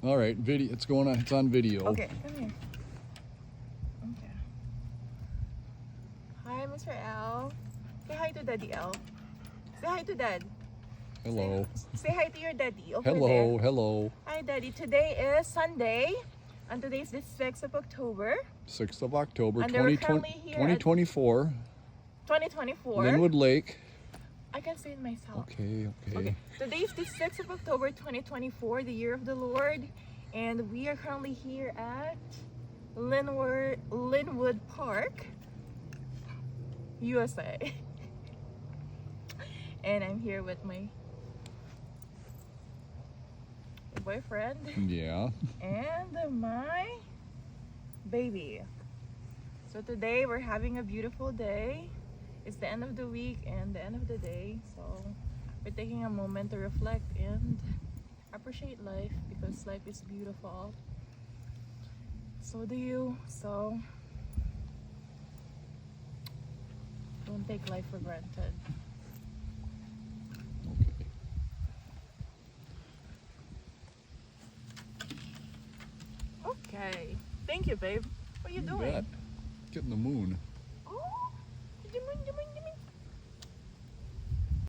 All right, video. It's going on. It's on video. Okay, come here. Okay. Hi, Mr. L. Say hi to Daddy L. Say hi to Dad. Hello. Say hi to your daddy over Hello. there. Hello. Hi, Daddy. Today is Sunday, and today is the 6th of October, 6th of October, And we're currently here at- 2024. 2024. Linwood Lake. I can say it myself. Okay. Okay. Today is the 6th of October, 2024, the year of the Lord, and we are currently here at Linwood Park, USA. And I'm here with my boyfriend Yeah. and my baby. So today we're having a beautiful day. It's the end of the week and the end of the day, so we're taking a moment to reflect and appreciate life because life is beautiful. So do you. So don't take life for granted. Okay. Okay. Thank you, babe. What are you doing? Bet. Getting the moon. Oh, the moon, the moon,